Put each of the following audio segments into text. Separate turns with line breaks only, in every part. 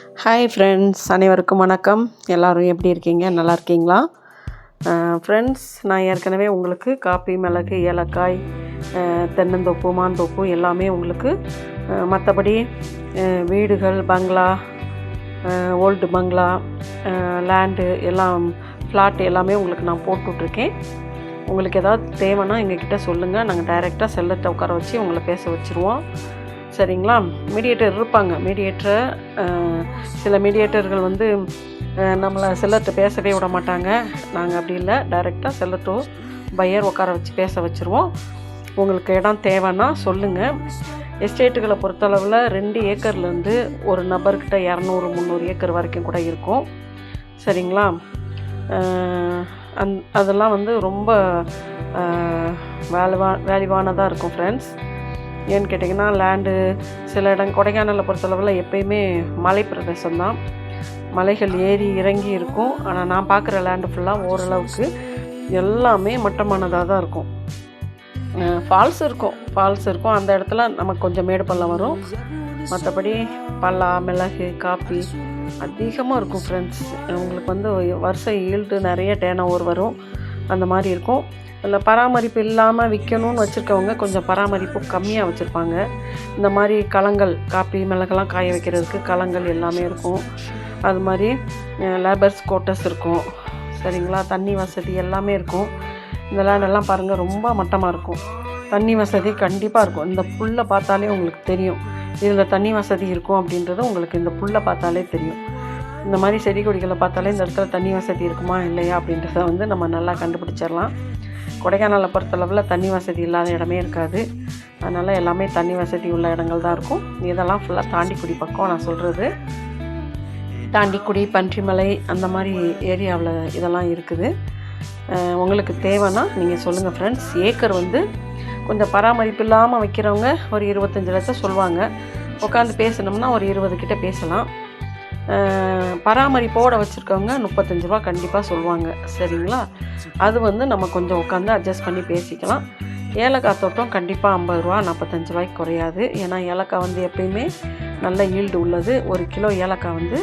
Hi friends, அனைவருக்கும் வணக்கம். எல்லோரும் எப்படி இருக்கீங்க? நல்லா இருக்கீங்களா? ஃப்ரெண்ட்ஸ், நான் ஏற்கனவே உங்களுக்கு காப்பி, மிளகு, ஏலக்காய், தென்னந்தோப்பு, மாந்தோப்பு எல்லாமே உங்களுக்கு மற்றபடி வீடுகள், பங்களா, ஓல்டு பங்களா, லேண்டு எல்லாம், ஃப்ளாட் எல்லாமே உங்களுக்கு நான் போட்டுட்ருக்கேன். உங்களுக்கு ஏதாவது தேவைன்னா எங்ககிட்ட சொல்லுங்கள். நாங்கள் டைரெக்டாக செல்லத்தை உட்கார வச்சு உங்களை பேச வச்சுருவோம். சரிங்களா? மீடியேட்டர் இருப்பாங்க. சில மீடியேட்டர்கள் வந்து நம்மளை செல்லத்தை பேசவே விட மாட்டாங்க. நாங்கள் அப்படி இல்லை, டைரெக்டாக செல்லத்தோ பையர் உட்கார வச்சு பேச வச்சுருவோம். உங்களுக்கு இடம் தேவைன்னா சொல்லுங்கள். எஸ்டேட்டுகளை பொறுத்தளவில் 2 ஏக்கர்லேருந்து ஒரு நபர்கிட்ட 200-300 ஏக்கர் வரைக்கும் கூட இருக்கும். சரிங்களா? அதெல்லாம் வந்து ரொம்ப வேல்யூவானதாக இருக்கும் ஃப்ரெண்ட்ஸ். ஏன்னு கேட்டிங்கன்னா, லேண்டு சில கொடைக்கானலை பொறுத்தளவில் எப்பயுமே மலை பிரதேசம் தான். மலைகள் ஏறி இறங்கி இருக்கும். ஆனால் நான் பார்க்குற லேண்டு ஃபுல்லாக ஓரளவுக்கு எல்லாமே மட்டமானதாக தான் இருக்கும். ஃபால்ஸ் இருக்கும். அந்த இடத்துல நமக்கு கொஞ்சம் மேடு பள்ளம் வரும். மற்றபடி பல்லா, மிளகு, காப்பி அதிகமாக இருக்கும் ஃப்ரெண்ட்ஸ். உங்களுக்கு வந்து வருஷம் ஈல்டு நிறைய டேர்ன் ஓவர் வரும். அந்த மாதிரி இருக்கும். இல்லை பராமரிப்பு இல்லாமல் விற்கணும்னு வச்சுருக்கவங்க கொஞ்சம் பராமரிப்பு கம்மியாக வச்சுருப்பாங்க. இந்த மாதிரி களங்கள், காப்பி, மிளகெல்லாம் காய வைக்கிறதுக்கு களங்கள் எல்லாமே இருக்கும். அது மாதிரி லேபர்ஸ் குவார்ட்டர்ஸ் இருக்கும். சரிங்களா? தண்ணி வசதி எல்லாமே இருக்கும். இந்த லேண்டெல்லாம் பாருங்கள், ரொம்ப மட்டமாக இருக்கும். தண்ணி வசதி கண்டிப்பாக இருக்கும். இந்த புல்லை பார்த்தாலே உங்களுக்கு தெரியும் இதில் தண்ணி வசதி இருக்கும் அப்படின்றது உங்களுக்கு இந்த புல்லை பார்த்தாலே தெரியும். இந்த மாதிரி செடி கொடிகளை பார்த்தாலே இந்த இடத்துல தண்ணி வசதி இருக்குமா இல்லையா அப்படின்றத வந்து நம்ம நல்லா கண்டுபிடிச்சிடலாம். கொடைக்கானலை பொறுத்தளவில் தண்ணி வசதி இல்லாத இடமே இருக்காது. அதனால் எல்லாமே தண்ணி வசதி உள்ள இடங்கள் தான் இருக்கும். இதெல்லாம் ஃபுல்லாக தாண்டிக்குடி பக்கம் நான் சொல்கிறது. தாண்டிக்குடி, பன்றிமலை அந்த மாதிரி ஏரியாவில் இதெல்லாம் இருக்குது. உங்களுக்கு தேவைன்னா நீங்கள் சொல்லுங்கள் ஃப்ரெண்ட்ஸ். ஏக்கர் வந்து கொஞ்சம் பராமரிப்பு இல்லாமல் வைக்கிறவங்க ஒரு 25 லட்சம் சொல்லுவாங்க. உட்காந்து பேசினோம்னா ஒரு 20 கிட்ட பேசலாம். பராமரிப்போடு வச்சுருக்கவங்க 35 ரூபா கண்டிப்பாக சொல்லுவாங்க. சரிங்களா? அது வந்து நம்ம கொஞ்சம் உட்காந்து அட்ஜஸ்ட் பண்ணி பேசிக்கலாம். ஏலக்காய் தோட்டம் கண்டிப்பாக 50 ரூபா, 45 ரூபாய்க்கு குறையாது. ஏன்னா ஏலக்காய் வந்து எப்பயுமே நல்ல ஈல்டு உள்ளது. 1 கிலோ ஏலக்காய் வந்து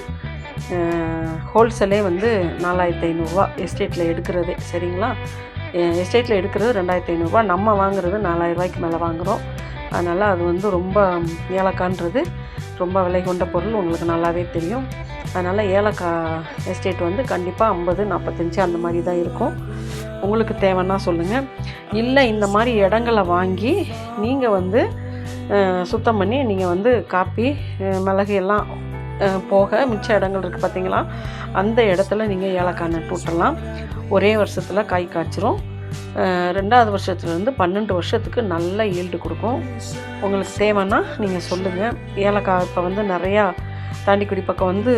ஹோல்சேலே வந்து 4500 ரூபா எஸ்டேட்டில் எடுக்கிறது. சரிங்களா? எஸ்டேட்டில் எடுக்கிறது 2500 ரூபா, நம்ம வாங்குறது 4000 ரூபாய்க்கு மேலே வாங்குகிறோம். அதனால் அது வந்து ரொம்ப ஏலக்கான்றது ரொம்ப விலை கொண்ட பொருள், உங்களுக்கு நல்லாவே தெரியும். அதனால் ஏலக்காய் எஸ்டேட் வந்து கண்டிப்பாக 50, 45 அந்த மாதிரி தான் இருக்கும். உங்களுக்கு தேவைன்னா சொல்லுங்கள். இல்லை இந்த மாதிரி இடங்களை வாங்கி நீங்கள் வந்து சுத்தம் பண்ணி நீங்கள் வந்து காப்பி, மிளகு எல்லாம் போக மிச்ச இடங்கள் இருக்குது பார்த்தீங்களா, அந்த இடத்துல நீங்கள் ஏலக்காய் நட்டு விட்டுறலாம். ஒரே வருஷத்தில் காய் காய்ச்சிரும். 2வது வருஷத்துலேருந்து 12 வருஷத்துக்கு நல்ல ஈல்டு கொடுக்கும். உங்களுக்கு தேவைன்னா நீங்கள் சொல்லுங்கள். ஏலக்காய் இப்போ வந்து நிறையா தாண்டிக்குடி பக்கம் வந்து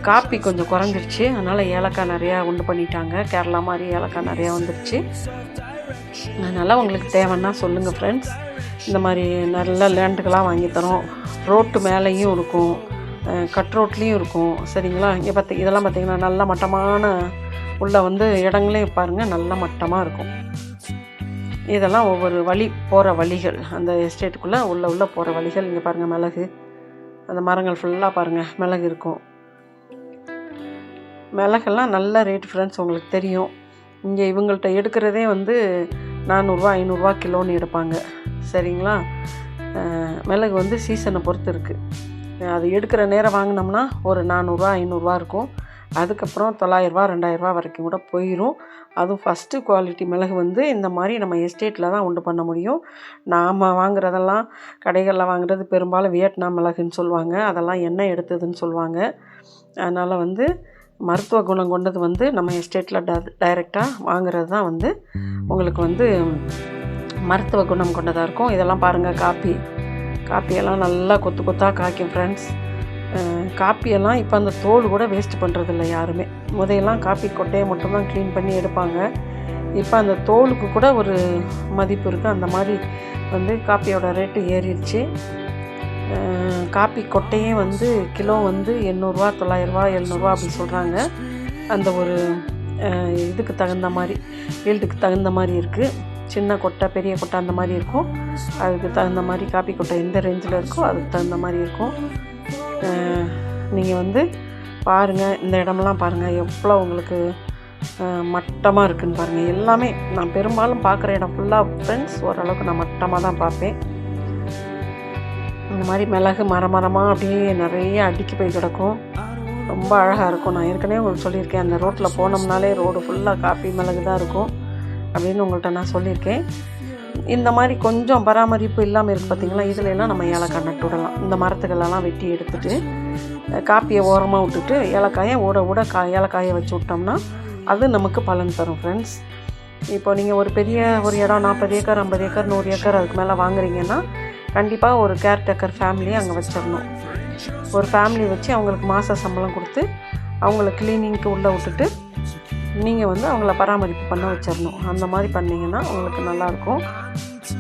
காப்பி கொஞ்சம் குறைஞ்சிருச்சு. அதனால் ஏலக்காய் நிறையா உண்டு பண்ணிட்டாங்க. கேரளா மாதிரி ஏலக்காய் நிறையா வந்துருச்சு. அதனால் உங்களுக்கு தேவைன்னா சொல்லுங்கள் ஃப்ரெண்ட்ஸ். இந்த மாதிரி நல்ல லேண்டுகளாக வாங்கித்தரோம். ரோட்டு மேலேயும் இருக்கும், கட் ரோட்லேயும் இருக்கும். சரிங்களா? இங்கே இதெல்லாம் பார்த்திங்கன்னா நல்ல மட்டமான உள்ள வந்து இடங்களே பாருங்கள், நல்ல மட்டமாக இருக்கும். இதெல்லாம் ஒவ்வொரு போகிற வழிகள், அந்த எஸ்டேட்டுக்குள்ளே உள்ள போகிற வழிகள். இங்கே பாருங்கள், மிளகு, அந்த மரங்கள் ஃபுல்லாக பாருங்கள் மிளகு இருக்கும். மிளகெல்லாம் நல்ல ரேட் ஃப்ரெண்ட்ஸ், உங்களுக்கு தெரியும். இங்கே இவங்கள்ட்ட எடுக்கிறதே வந்து 400 500 கிலோன்னு எடுப்பாங்க. சரிங்களா? மிளகு வந்து சீசனை பொறுத்து இருக்குது. அது எடுக்கிற நேரம் வாங்கினோம்னா ஒரு 400 500 இருக்கும். அதுக்கப்புறம் 900 2000 வரைக்கும் கூட போயிடும். அதுவும் ஃபஸ்ட்டு குவாலிட்டி மிளகு வந்து இந்த மாதிரி நம்ம எஸ்டேட்டில் தான் உண்டு பண்ண முடியும். நாம் வாங்குறதெல்லாம், கடைகளில் வாங்குறது பெரும்பாலும் வியட்நாம் மிளகுன்னு சொல்லுவாங்க. அதெல்லாம் எண்ணெய் எடுத்ததுன்னு சொல்லுவாங்க. அதனால் வந்து மருத்துவ குணம் கொண்டது வந்து நம்ம எஸ்டேட்டில் டைரெக்டாக வாங்குறது தான் வந்து உங்களுக்கு வந்து மருத்துவ குணம் கொண்டதாக இருக்கும். இதெல்லாம் பாருங்கள், காப்பியெல்லாம் நல்லா கொத்து கொத்தாக காய்க்கும் ஃப்ரெண்ட்ஸ். காப்பியெல்லாம் இப்போ அந்த தோல் கூட வேஸ்ட் பண்ணுறதில்ல யாருமே. முதையெல்லாம் காப்பி கொட்டையை மட்டும்தான் க்ளீன் பண்ணி எடுப்பாங்க. இப்போ அந்த தோலுக்கு கூட ஒரு மதிப்பு இருக்குது. அந்த மாதிரி வந்து காப்பியோட ரேட்டு ஏறிடுச்சு. காப்பி கொட்டையே வந்து கிலோ வந்து 800 900 700 அப்படி சொல்கிறாங்க. அந்த ஒரு இதுக்கு தகுந்த மாதிரி, ஈல்டுக்கு தகுந்த மாதிரி இருக்குது. சின்ன கொட்டை, பெரிய கொட்டை அந்த மாதிரி இருக்கும். அதுக்கு தகுந்த மாதிரி காப்பி கொட்டை எந்த ரேஞ்சில் இருக்கோ அதுக்கு தகுந்த மாதிரி இருக்கும். நீங்கள் வந்து பாருங்கள், இந்த இடமெல்லாம் பாருங்கள் எவ்வளோ உங்களுக்கு மட்டமாக இருக்குதுன்னு பாருங்கள். எல்லாமே நான் பெரும்பாலும் பார்க்குற இடம் ஃபுல்லாக ஃப்ரெண்ட்ஸ் ஓரளவுக்கு நான் மட்டமாக தான் பார்ப்பேன். இந்த மாதிரி மிளகு மரமாக அப்படியே நிறைய அடுக்கி போய் கிடக்கும். ரொம்ப அழகாக இருக்கும். நான் ஏற்கனவே உங்களுக்கு சொல்லியிருக்கேன், அந்த ரோட்டில் போனோம்னாலே ரோடு ஃபுல்லாக காப்பி மிளகு தான் இருக்கும் அப்படின்னு உங்கள்கிட்ட நான் சொல்லியிருக்கேன். இந்த மாதிரி கொஞ்சம் பராமரிப்பு இல்லாமல் இருக்குது பார்த்திங்களா, இதிலெல்லாம் நம்ம ஏலக்காய் நட்டு விடலாம். இந்த மரத்துகளெல்லாம் வெட்டி எடுத்துகிட்டு காப்பியை ஓரமாக விட்டுட்டு ஏலக்காயை ஊட ஏலக்காயை வச்சு விட்டோம்னா அது நமக்கு பலன் தரும் ஃப்ரெண்ட்ஸ். இப்போ நீங்கள் ஒரு பெரிய ஒரு இடம் 40 ஏக்கர் 50 ஏக்கர் 100 ஏக்கர் அதுக்கு மேலே வாங்குறீங்கன்னா கண்டிப்பாக ஒரு கேர்டேக்கர் ஃபேமிலியை அங்கே வச்சிடணும். ஒரு ஃபேமிலி வச்சு அவங்களுக்கு மாத சம்பளம் கொடுத்து அவங்கள க்ளீனிங்க்கு உள்ளே விட்டுட்டு நீங்கள் வந்து அவங்கள பராமரிப்பு பண்ண வச்சிடணும். அந்த மாதிரி பண்ணிங்கன்னா உங்களுக்கு நல்லாயிருக்கும்.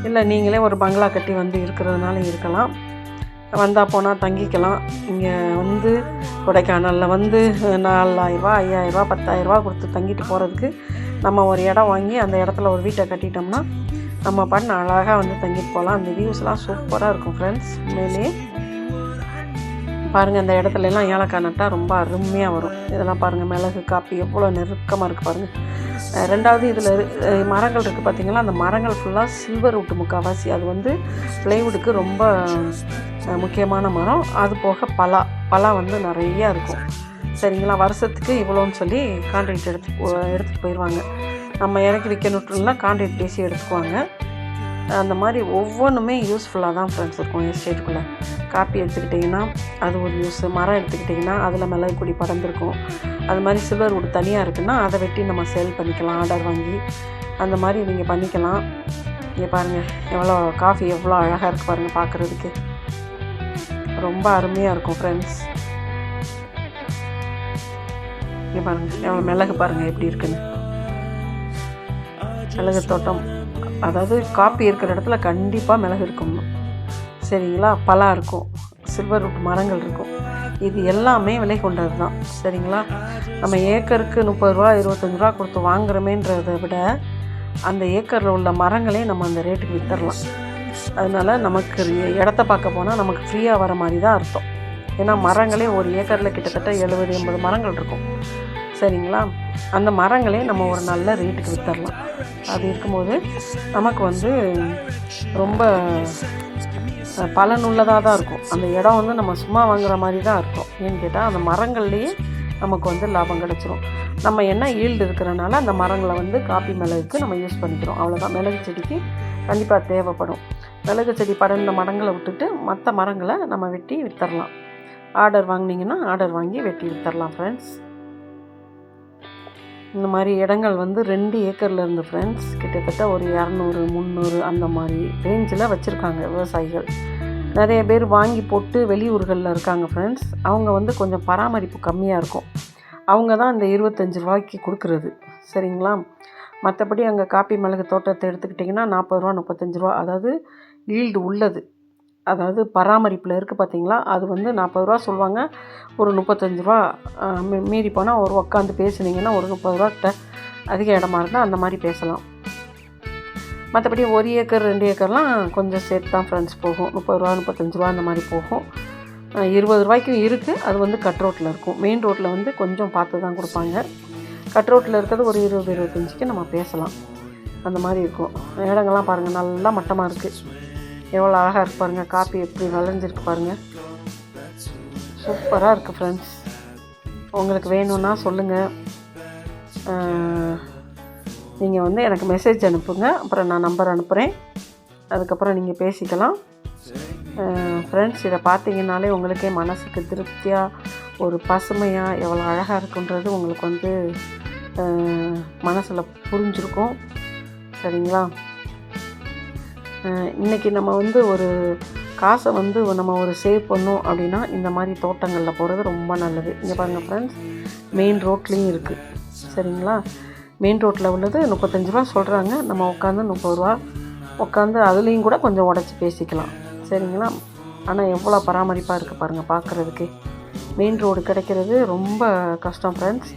இல்லை நீங்களே ஒரு பங்களா கட்டி வந்து இருக்கிறதுனால இருக்கலாம், வந்தால் போனால் தங்கிக்கலாம். இங்கே வந்து கொடைக்கானலில் வந்து 4000 5000 10,000 கொடுத்து தங்கிட்டு போகிறதுக்கு நம்ம ஒரு இடம் வாங்கி அந்த இடத்துல ஒரு வீட்டை கட்டிட்டோம்னா நம்ம பண்ண அழகாக வந்து தங்கிட்டு போகலாம். அந்த வியூஸ்லாம் சூப்பராக இருக்கும் ஃப்ரெண்ட்ஸ். உண்மையிலேயே பாருங்கள், அந்த இடத்துலலாம் ஏலக்காய் நட்டால் ரொம்ப அருமையாக வரும். இதெல்லாம் பாருங்கள், மிளகு காப்பி எவ்வளோ நெருக்கமாக இருக்குது பாருங்கள். ரெண்டாவது இதில் மரங்கள் இருக்குது பார்த்திங்களா, அந்த மரங்கள் ஃபுல்லாக சில்வர் வுட்டு முக்கால்வாசி. அது வந்து ப்ளைவுட்டுக்கு ரொம்ப முக்கியமான மரம். அது போக பலா வந்து நிறையா இருக்கும். சரிங்களா, வருஷத்துக்கு இவ்வளோன்னு சொல்லி கான்ட்ராக்ட் எடுத்துகிட்டு போயிடுவாங்க. நம்ம இறக்கி விற்கணுட்டுனா கான்ட்ராக்ட் பேசி எடுத்துக்குவாங்க. அந்த மாதிரி ஒவ்வொன்றுமே யூஸ்ஃபுல்லாக தான் ஃப்ரெண்ட்ஸ் இருக்கும். எஸ்டேட்டுக்குள்ளே காப்பி எடுத்துக்கிட்டிங்கன்னா அது ஒரு யூஸு, மரம் எடுத்துக்கிட்டிங்கன்னா அதில் மிளகு கொடி படர்ந்துருக்கும். அது மாதிரி சில்வர் வுட் தனியாக இருக்குன்னா அதை வெட்டி நம்ம சேல் பண்ணிக்கலாம், ஆர்டர் வாங்கி அந்த மாதிரி நீங்கள் பண்ணிக்கலாம். இங்கே பாருங்கள் எவ்வளோ காஃபி எவ்வளோ அழகாக இருக்குது பாருங்கள், பார்க்குறதுக்கு ரொம்ப அருமையாக இருக்கும் ஃப்ரெண்ட்ஸ். இங்கே பாருங்கள் எவ்வளோ மிளகு பாருங்கள் எப்படி இருக்குன்னு. மிளகு தோட்டம், அதாவது காப்பி இருக்கிற இடத்துல கண்டிப்பாக மிளகு இருக்கும். சரிங்களா, பலா இருக்கும், சில்வர் வுட் மரங்கள் இருக்கும். இது எல்லாமே விலை கொண்டது தான். சரிங்களா, நம்ம ஏக்கருக்கு 30 ரூபா 25 ரூபா கொடுத்து வாங்குறோமேன்றதை விட அந்த ஏக்கரில் உள்ள மரங்களே நம்ம அந்த ரேட்டுக்கு விற்றுடலாம். அதனால் நமக்கு இடத்த பார்க்க போனால் நமக்கு ஃப்ரீயாக வர மாதிரி தான் அர்த்தம். ஏன்னா மரங்களே ஒரு ஏக்கரில் கிட்டத்தட்ட 70-80 மரங்கள் இருக்கும். சரிங்களா, அந்த மரங்களே நம்ம ஒரு நல்ல ரேட்டுக்கு விற்றுடலாம். அது இருக்கும்போது நமக்கு வந்து ரொம்ப பலனுள்ளதாக தான் இருக்கும். அந்த இடம் வந்து நம்ம சும்மா வாங்குகிற மாதிரி தான் இருக்கும். ஏன்னு கேட்டால் அந்த மரங்கள்லேயே நமக்கு வந்து லாபம் கிடச்சிரும். நம்ம என்ன ஈல்டு இருக்கிறனால அந்த மரங்களை வந்து காப்பி மிளகுக்கு நம்ம யூஸ் பண்ணிக்கிறோம். அவ்வளோதான். மிளகு செடிக்கு கண்டிப்பாக தேவைப்படும். மிளகு செடி படர்ந்த மரங்களை விட்டுட்டு மற்ற மரங்களை நம்ம வெட்டி விற்றுடலாம். ஆர்டர் வாங்கினீங்கன்னா ஆர்டர் வாங்கி வெட்டி விற்றுடலாம் ஃப்ரெண்ட்ஸ். இந்த மாதிரி இடங்கள் வந்து 2 ஏக்கரில் இருந்து ஃப்ரெண்ட்ஸ் கிட்டத்தட்ட ஒரு 200-300 அந்த மாதிரி ரேஞ்சில் வச்சுருக்காங்க விவசாயிகள். நிறைய பேர் வாங்கி போட்டு வெளியூர்களில் இருக்காங்க ஃப்ரெண்ட்ஸ். அவங்க வந்து கொஞ்சம் பராமரிப்பு கம்மியாக இருக்கும். அவங்க தான் இந்த 25 ரூபாய்க்கு கொடுக்குறது. சரிங்களா, மற்றபடி அங்கே காப்பி மிளகு தோட்டத்தை எடுத்துக்கிட்டிங்கன்னா 40 ரூபா 35 ரூபா, அதாவது ஈல்டு உள்ளது, அதாவது பராமரிப்பில் இருக்குது பார்த்திங்களா, அது வந்து 40 ரூபா சொல்லுவாங்க. ஒரு 35 ரூபா மீறி போனால் ஒரு உட்காந்து பேசுனீங்கன்னா ஒரு 30 ரூபா கிட்ட அதிக இடமா இருந்தால் அந்த மாதிரி பேசலாம். மற்றபடி 1 ஏக்கர் 2 ஏக்கர்லாம் கொஞ்சம் சேர்த்து தான் ஃப்ரெண்ட்ஸ் போகும். 30 ரூபா 35 ரூபா அந்த மாதிரி போகும். 20 ரூபாய்க்கும் இருக்குது. அது வந்து கட் ரோட்டில் இருக்கும். மெயின் ரோட்டில் வந்து கொஞ்சம் பார்த்து தான் கொடுப்பாங்க. கட் ரோட்டில் இருக்கிறது ஒரு 20-25க்கு நம்ம பேசலாம். அந்த மாதிரி இருக்கும். இடங்கள்லாம் பாருங்கள் நல்லா மட்டமாக இருக்குது. எவ்வளோ அழகாக இருக்குது பாருங்கள். காப்பி எப்படி விளைஞ்சிருக்கு பாருங்கள். சூப்பராக இருக்குது ஃப்ரெண்ட்ஸ். உங்களுக்கு வேணும்னா சொல்லுங்கள். நீங்கள் வந்து எனக்கு மெசேஜ் அனுப்புங்க. அப்புறம் நான் நம்பர் அனுப்புகிறேன். அதுக்கப்புறம் நீங்கள் பேசிக்கலாம். ஃப்ரெண்ட்ஸ், இதை பார்த்தீங்கன்னாலே உங்களுக்கே மனசுக்கு திருப்தியாக ஒரு பசுமையாக எவ்வளோ அழகாக இருக்குன்றது உங்களுக்கு வந்து மனசில் புரிஞ்சிருக்கும். சரிங்களா, இன்றைக்கி நம்ம வந்து ஒரு காசை வந்து நம்ம ஒரு சேவ் பண்ணோம் அப்படின்னா இந்த மாதிரி தோட்டங்களில் போகிறது ரொம்ப நல்லது. இங்கே பாருங்கள் ஃப்ரெண்ட்ஸ், மெயின் ரோட்லேயும் இருக்குது. சரிங்களா, மெயின் ரோட்டில் உள்ளது 35 ரூபா சொல்கிறாங்க. நம்ம உட்காந்து 30 ரூபா உட்காந்து அதுலேயும் கூட கொஞ்சம் உடச்சி பேசிக்கலாம். சரிங்களா, ஆனால் எவ்வளோ பராமரிப்பாக இருக்குது பாருங்கள் பார்க்குறதுக்கு. மெயின் ரோடு கிடைக்கிறது ரொம்ப கஷ்டம் ஃப்ரெண்ட்ஸ்.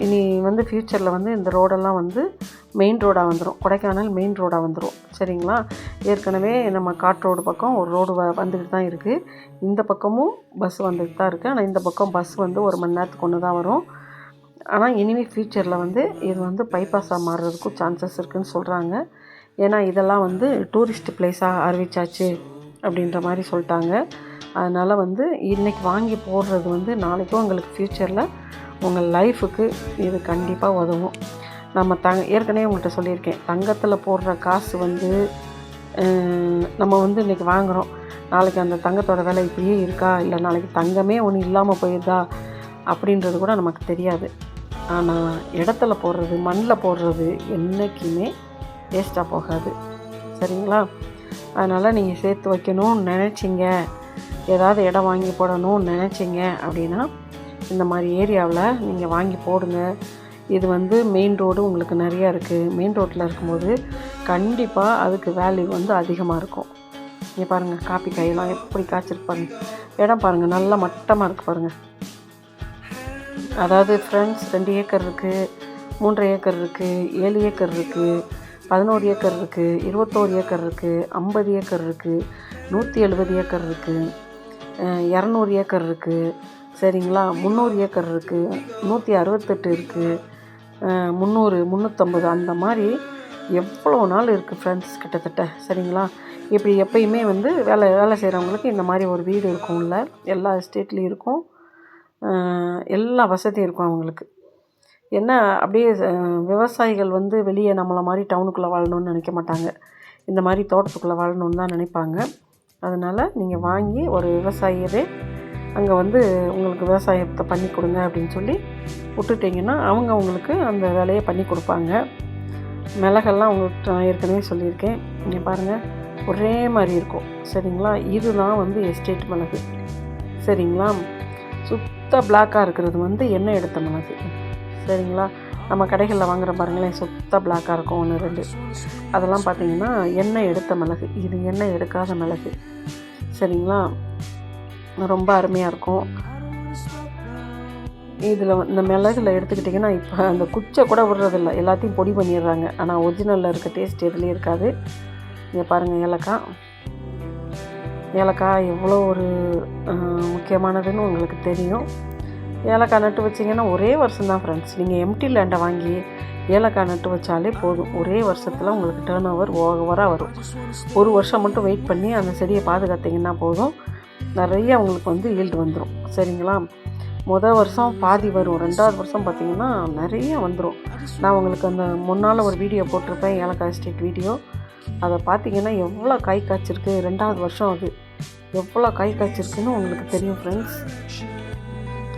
இனி வந்து ஃப்யூச்சரில் வந்து இந்த ரோடெல்லாம் வந்து மெயின் ரோடாக வந்துடும், கொடைக்கானல் மெயின் ரோடாக வந்துடும். சரிங்களா? ஏற்கனவே நம்ம காட் ரோடு பக்கம் ஒரு ரோடு வந்துக்கிட்டு தான் இருக்குது. இந்த பக்கமும் பஸ் வந்துட்டு தான் இருக்குது. ஆனால் இந்த பக்கம் பஸ் வந்து 1 மணி நேரத்துக்கு ஒன்று தான் வரும். ஆனால் இனிமேல் ஃப்யூச்சரில் வந்து இது வந்து பைபாஸாக மாறுறதுக்கும் சான்சஸ் இருக்குதுன்னு சொல்கிறாங்க. ஏன்னா இதெல்லாம் வந்து டூரிஸ்ட் பிளேஸாக அறிவிச்சாச்சு அப்படின்ற மாதிரி சொல்லிட்டாங்க. அதனால் வந்து இன்றைக்கி வாங்கி போடுறது வந்து நாளைக்கும் உங்களுக்கு ஃப்யூச்சரில் உங்கள் லைஃபுக்கு இது கண்டிப்பாக உதவும். நம்ம ஏற்கனவே உங்கள்கிட்ட சொல்லியிருக்கேன், தங்கத்தில் போடுற காசு வந்து நம்ம வந்து இன்றைக்கி வாங்குகிறோம், நாளைக்கு அந்த தங்கத்தோட விலை இப்படியே இருக்கா, இல்லை நாளைக்கு தங்கமே ஒன்று இல்லாமல் போயிடுதா அப்படின்றது கூட நமக்கு தெரியாது. ஆனால் இடத்துல போடுறது, மண்ணில் போடுறது என்றைக்குமே வேஸ்ட்டாக போகாது. சரிங்களா? அதனால் நீங்கள் சேர்த்து வைக்கணும்னு நினச்சிங்க, ஏதாவது இடம் வாங்கி போடணும்னு நினச்சிங்க அப்படின்னா இந்த மாதிரி ஏரியாவில் நீங்கள் வாங்கி போடுங்க. இது வந்து மெயின் ரோடு உங்களுக்கு நிறையா இருக்குது. மெயின் ரோட்டில் இருக்கும்போது கண்டிப்பாக அதுக்கு வேல்யூ வந்து அதிகமாக இருக்கும். இங்கே பாருங்கள், காப்பி காயெல்லாம் எப்படி காய்ச்சிருப்பாங்க. இடம் பாருங்கள், நல்லா மட்டமாக இருக்குது பாருங்கள். அதாவது ஃப்ரெண்ட்ஸ் 2 ஏக்கர் இருக்குது, 3 ஏக்கர் இருக்குது, 7 ஏக்கர் இருக்குது, 11 ஏக்கர் இருக்குது, 21 ஏக்கர் இருக்குது, 50 ஏக்கர் இருக்குது, 170 ஏக்கர் இருக்குது, 200 ஏக்கர் இருக்குது. சரிங்களா? 300 ஏக்கர் இருக்குது, 168 இருக்குது, 300, 350 அந்த மாதிரி எவ்வளோ நாள் இருக்குது ஃப்ரெண்ட்ஸ் கிட்டத்தட்ட. சரிங்களா? இப்படி எப்பயுமே வந்து வேலை செய்கிறவங்களுக்கு இந்த மாதிரி ஒரு வீடு இருக்கும்ல, எல்லா எஸ்டேட்லேயும் இருக்கும், எல்லா வசதியும் இருக்கும் அவங்களுக்கு. என்ன அப்படியே விவசாயிகள் வந்து வெளியே நம்மளை மாதிரி டவுனுக்குள்ளே வாழணும்னு நினைக்க மாட்டாங்க, இந்த மாதிரி தோட்டத்துக்குள்ளே வாழணுன்னு தான் நினைப்பாங்க. அதனால் நீங்கள் வாங்கி ஒரு விவசாயியவே அங்கே வந்து உங்களுக்கு விவசாயத்தை பண்ணி கொடுங்க அப்படின்னு சொல்லி விட்டுட்டிங்கன்னா அவங்க உங்களுக்கு அந்த வேலையை பண்ணி கொடுப்பாங்க. மிளகெல்லாம் உங்களுக்கு நான் ஏற்கனவே சொல்லியிருக்கேன். இங்கே பாருங்கள், ஒரே மாதிரி இருக்கும். சரிங்களா? இதுதான் வந்து எஸ்டேட் மிளகு. சரிங்களா? சுத்த பிளாக்காக இருக்கிறது வந்து எண்ணெய் எடுத்த மிளகு. சரிங்களா? நம்ம கடைகளில் வாங்குகிற பாருங்களேன், சுத்த பிளாக்காக இருக்கும் 1, 2, அதெல்லாம் பார்த்திங்கன்னா எண்ணெய் எடுத்த மிளகு. இது எண்ணெய் எடுக்காத மிளகு. சரிங்களா? ரொம்ப அருமையாக இருக்கும். இதில் இந்த மிளகுல எடுத்துக்கிட்டிங்கன்னா இப்போ அந்த குச்சை கூட விடுறதில்ல, எல்லாத்தையும் பொடி பண்ணிடுறாங்க. ஆனால் ஒரிஜினலில் இருக்க டேஸ்ட் எதுலேயும் இருக்காது. இங்கே பாருங்கள், ஏலக்காய் எவ்வளோ ஒரு முக்கியமானதுன்னு உங்களுக்கு தெரியும். ஏலக்காய் நட்டு வச்சிங்கன்னா ஒரே வருஷம் தான் ஃப்ரெண்ட்ஸ். நீங்கள் எம்டி லேண்டை வாங்கி ஏலக்காய் நட்டு வச்சாலே போதும், ஒரே வருஷத்தில் உங்களுக்கு டேர்ன் ஓவராக வரும். 1 வருஷம் மட்டும் வெயிட் பண்ணி அந்த செடியை பாதுகாத்திங்கன்னா போதும், நிறைய உங்களுக்கு வந்து ஈல்டு வந்துடும். சரிங்களா? முதல் வருஷம் பாதி வரும், 2வது வருஷம் பார்த்திங்கன்னா நிறைய வந்துடும். நான் உங்களுக்கு அந்த முன்னால் ஒரு வீடியோ போட்டிருப்பேன், ஏலக்காய் எஸ்டேட் வீடியோ. அதை பார்த்திங்கன்னா எவ்வளோ காய் காய்ச்சிருக்கு, 2வது வருஷம் அது எவ்வளோ காய் காய்ச்சிருக்குன்னு உங்களுக்கு தெரியும் ஃப்ரெண்ட்ஸ்.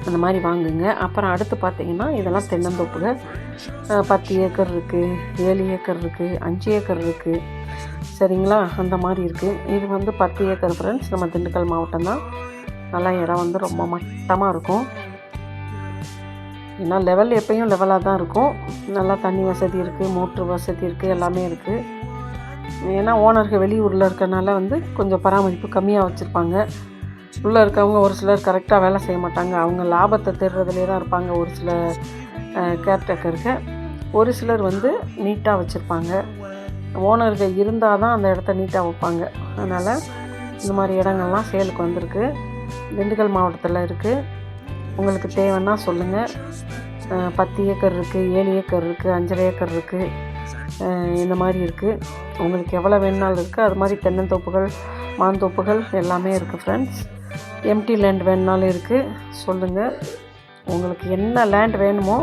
அந்த மாதிரி வாங்குங்க. அப்புறம் அடுத்து பார்த்திங்கன்னா இதெல்லாம் தென்னந்தோப்புகள். 10 ஏக்கர் இருக்குது, 7 ஏக்கர் இருக்குது, 5 ஏக்கர் இருக்குது. சரிங்களா? அந்த மாதிரி இருக்குது. இது வந்து 10 ஏக்கர் ஃப்ரெண்ட்ஸ். நம்ம திண்டுக்கல் மாவட்டம் தான். நல்லா இடம் வந்து ரொம்ப மட்டமாக இருக்கும். ஏன்னா லெவல் எப்பயும் லெவலாக தான் இருக்கும். நல்லா தண்ணி வசதி இருக்குது, மோட்ரு வசதி இருக்குது, எல்லாமே இருக்குது. ஏன்னா ஓனருக்கு வெளியூரில் இருக்கறனால வந்து கொஞ்சம் பராமரிப்பு கம்மியாக வச்சுருப்பாங்க. உள்ளே இருக்கவங்க ஒரு சிலர் கரெக்டாக வேலை செய்ய மாட்டாங்க, அவங்க லாபத்தை தேடுறதுலே தான் இருப்பாங்க. ஒரு சில கேர்டேக்கருக்கு ஒரு சிலர் வந்து நீட்டாக வச்சுருப்பாங்க. ஓனர்கள் இருந்தால் தான் அந்த இடத்த நீட்டாக வைப்பாங்க. அதனால் இந்த மாதிரி இடங்கள்லாம் சேலுக்கு வந்திருக்கு. திண்டுக்கல் மாவட்டத்தில் இருக்குது. உங்களுக்கு தேவைன்னா சொல்லுங்கள். 10 ஏக்கர் இருக்குது, 7 ஏக்கர் இருக்குது, 5.5 ஏக்கர் இருக்குது, இந்த மாதிரி இருக்குது. உங்களுக்கு எவ்வளோ வேணுனாலும் இருக்குது. அது மாதிரி தென்னந்தோப்புகள், மாந்தோப்புகள் எல்லாமே இருக்குது ஃப்ரெண்ட்ஸ். எம்டி லேண்ட் வேணுனாலும் இருக்குது. சொல்லுங்கள், உங்களுக்கு என்ன லேண்ட் வேணுமோ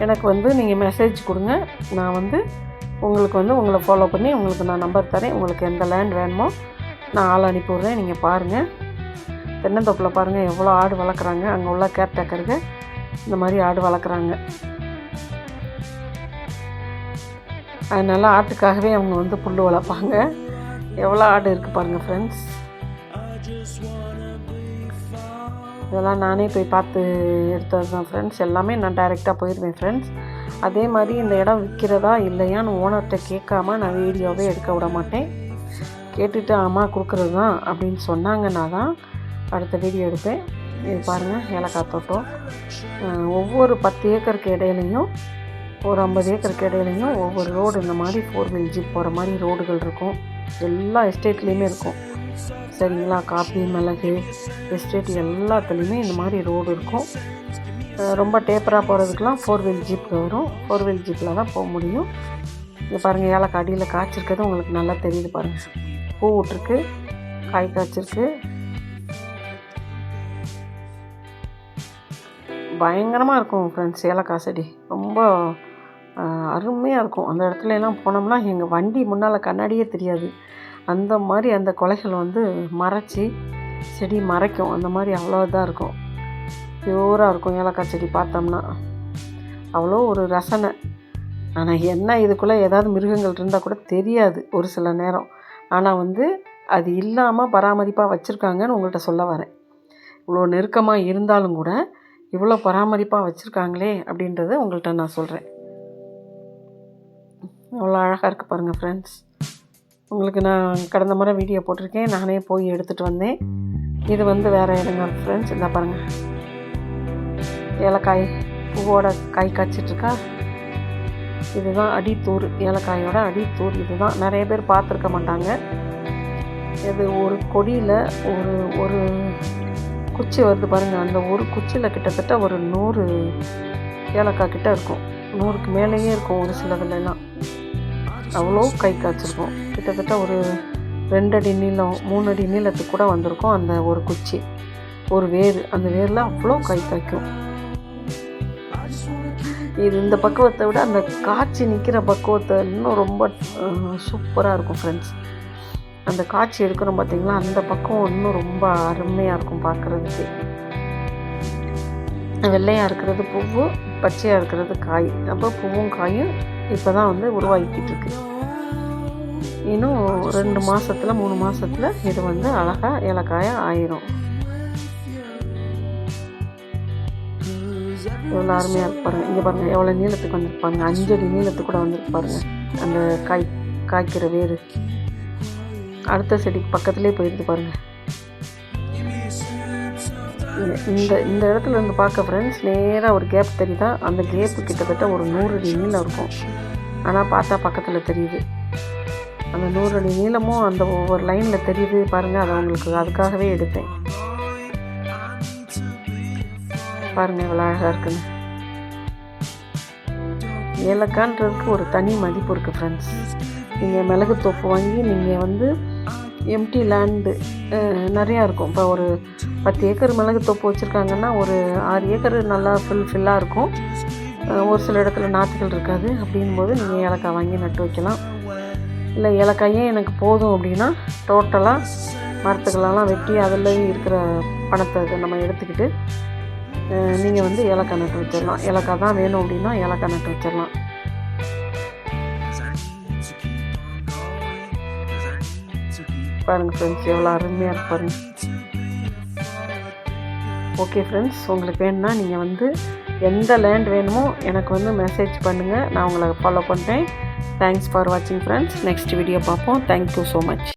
எனக்கு வந்து நீங்கள் மெசேஜ் கொடுங்க. நான் வந்து உங்களுக்கு வந்து உங்களை ஃபாலோ பண்ணி உங்களுக்கு நான் நம்பர் தரேன். உங்களுக்கு எந்த லேண்ட் வேணுமோ நான் ஆள் அனுப்பி விட்றேன். நீங்கள் பாருங்கள், தென்னந்தோப்பில் பாருங்கள் எவ்வளோ ஆடு வளர்க்குறாங்க. அங்கே உள்ள கேர்டேக்கருக்கு இந்த மாதிரி ஆடு வளர்க்குறாங்க. அதனால் ஆட்டுக்காகவே அவங்க வந்து புல் வளர்ப்பாங்க. எவ்வளோ ஆடு இருக்குது பாருங்கள் ஃப்ரெண்ட்ஸ். இதெல்லாம் நானே போய் பார்த்து எடுத்தது தான் ஃப்ரெண்ட்ஸ். எல்லாமே நான் டைரெக்டாக போயிடுவேன் ஃப்ரெண்ட்ஸ். அதே மாதிரி இந்த இடம் விற்கிறதா இல்லையான்னு ஓனர்கிட்ட கேட்காம நான் வீடியோவே எடுக்க விட மாட்டேன். கேட்டுட்டு ஆமாம் கொடுக்குறது தான் அப்படின்னு சொன்னாங்கன்னா தான் அடுத்த வீடியோ எடுப்பேன். இது பாருங்கள், ஏலக்காய் தோட்டம். ஒவ்வொரு 10 ஏக்கருக்கு இடையிலையும் ஒரு 50 ஏக்கருக்கு இடையிலையும் ஒவ்வொரு ரோடு இந்த மாதிரி 4 வீல் ஜீப் போகிற மாதிரி ரோடுகள் இருக்கும். எல்லா எஸ்டேட்லேயுமே இருக்கும். சரிங்களா, காப்பி மிளகு எஸ்டேட் எல்லாத்துலேயுமே இந்த மாதிரி ரோடு இருக்கும். ரொம்ப டேப்பராக போகிறதுக்கெலாம் 4 வீல் ஜீப் வரும். 4 வீல் ஜீப்பில் தான் போக முடியும். இங்கே பாருங்கள், ஏலக்காய் அடியில் காய்ச்சிருக்கிறது உங்களுக்கு நல்லா தெரியுது பாருங்கள். பூ விட்டுருக்கு, காய் காய்ச்சிருக்கு. பயங்கரமாக இருக்கும் ஃப்ரெண்ட்ஸ் ஏலக்காய் செடி. ரொம்ப அருமையாக இருக்கும். அந்த இடத்துல எல்லாம் போனோம்னா எங்கள் வண்டி முன்னால் கண்ணாடியே தெரியாது. அந்த மாதிரி அந்த கொலைகள் வந்து மறைச்சி செடி மறைக்கும். அந்த மாதிரி அவ்வளோ இதாக இருக்கும். பியூராக இருக்கும் ஏலக்காய் செடி பார்த்தோம்னா. அவ்வளோ ஒரு ரசனை. ஆனால் என்ன இதுக்குள்ளே ஏதாவது மிருகங்கள் இருந்தால் கூட தெரியாது ஒரு சில நேரம். ஆனால் வந்து அது இல்லாமல் பராமரிப்பாக வச்சுருக்காங்கன்னு உங்கள்கிட்ட சொல்ல வரேன். இவ்வளோ நெருக்கமாக இருந்தாலும் கூட இவ்வளோ பராமரிப்பாக வச்சுருக்காங்களே அப்படின்றத உங்கள்கிட்ட நான் சொல்கிறேன். அவ்வளோ அழகாக இருக்குது பாருங்கள் ஃப்ரெண்ட்ஸ். உங்களுக்கு நான் கடந்த முறை வீடியோ போட்டிருக்கேன். நானே போய் எடுத்துகிட்டு வந்தேன். இது வந்து வேறு இடங்க ஃப்ரெண்ட்ஸ். இந்த பாருங்கள், ஏலக்காய் பூவோட காய் காய்ச்சிட்ருக்கா. இதுதான் அடித்தூர், ஏலக்காயோட அடித்தூர். இதுதான் நிறைய பேர் பார்த்துருக்க மாட்டாங்க. இது ஒரு கொடியில் ஒரு குச்சி வருது பாருங்கள். அந்த ஒரு குச்சியில் கிட்டத்தட்ட ஒரு 100 ஏலக்காய் கிட்ட இருக்கும். 100க்கு மேலேயே இருக்கும் ஒரு சிலதுலாம். அவ்வளோ கை காய்ச்சிருக்கும். கிட்டத்தட்ட ஒரு 2 அடி நீளம் 3 அடி நீளத்துக்கு கூட வந்திருக்கும் அந்த ஒரு குச்சி, ஒரு வேர். அந்த வேரில் அவ்வளோ கை காய்க்கும். இது இந்த பக்குவத்தை விட அந்த காய்ச்சி நிற்கிற பக்குவத்தை இன்னும் ரொம்ப சூப்பராக இருக்கும் ஃப்ரெண்ட்ஸ். அந்த காய்ச்சி எடுக்கிறோம் பார்த்திங்களா, அந்த பக்குவம் இன்னும் ரொம்ப அருமையாக இருக்கும் பார்க்குறதுக்கு. வெள்ளையாக இருக்கிறது பூவு, பச்சையாக இருக்கிறது காய். அப்போ பூவும் காயும் இப்போ தான் வந்து உருவாக்கிட்டு இருக்கு. இன்னும் 2 மாதத்தில் 3 மாதத்தில் இது வந்து அழகாக ஏலக்காயாக ஆயிரும். எவ்வளோ அருமையாக இருக்கு பாருங்கள். இங்கே பாருங்கள் எவ்வளோ நீளத்துக்கு வந்துருக்கு பாருங்கள். 5 அடி நீளத்துக்கு கூட வந்துருக்கு பாருங்கள் அந்த காய்க்கிற வேறு. அடுத்த செடிக்கு பக்கத்துலேயே போயிடுது பாருங்கள். இந்த இடத்துல இருந்து பார்க்க ஃப்ரெண்ட்ஸ் நேராக ஒரு கேப் தெரியுதா? அந்த கேப்பு கிட்டத்தட்ட ஒரு 100 அடி நீளம் இருக்கும். ஆனால் பார்த்தா பக்கத்தில் தெரியுது. அந்த 100 அடி நீளமும் அந்த ஒவ்வொரு லைனில் தெரியுது பாருங்கள். அதை உங்களுக்கு அதுக்காகவே எடுத்தேன். பாருங்கள் எவ்வளோ அழகாக இருக்குன்னு. ஏலக்கான்றதுக்கு ஒரு தனி மதிப்பு இருக்குது ஃப்ரெண்ட்ஸ். நீங்கள் மிளகு தோப்பு வாங்கி நீங்கள் வந்து எம்டி லேண்டு நிறையா இருக்கும். இப்போ ஒரு 10 ஏக்கர் மிளகு தோப்பு வச்சுருக்காங்கன்னா ஒரு 6 ஏக்கர் நல்லா ஃபில்லாக இருக்கும். ஒரு சில இடத்துல நாற்றுகள் இருக்காது. அப்படிங்கும்போது நீங்கள் ஏலக்காய் வாங்கி நட்டு வைக்கலாம். இல்லை ஏலக்காயே எனக்கு போதும் அப்படின்னா டோட்டலாக மரத்துகளெல்லாம் வெட்டி அதில் இருக்கிற பணத்தை நம்ம எடுத்துக்கிட்டு நீங்கள் வந்து ஏலக்காய் நட்டு வச்சிடலாம். ஏலக்காய் தான் வேணும் அப்படின்னா ஏலக்காய் நட்டு வச்சிடலாம். பாருங்கள் ஃப்ரெண்ட்ஸ் எவ்வளோ அருமையாக இருக்கு பாருங்கள். ஓகே ஃப்ரெண்ட்ஸ், உங்களுக்கு வேணும்னா நீங்கள் வந்து எந்த லேண்ட் வேணுமோ எனக்கு வந்து மெசேஜ் பண்ணுங்கள். நான் உங்களை ஃபாலோ பண்ணுறேன். தேங்க்ஸ் ஃபார் வாட்சிங் ஃப்ரெண்ட்ஸ். நெக்ஸ்ட் வீடியோ பார்ப்போம். Thank you so much.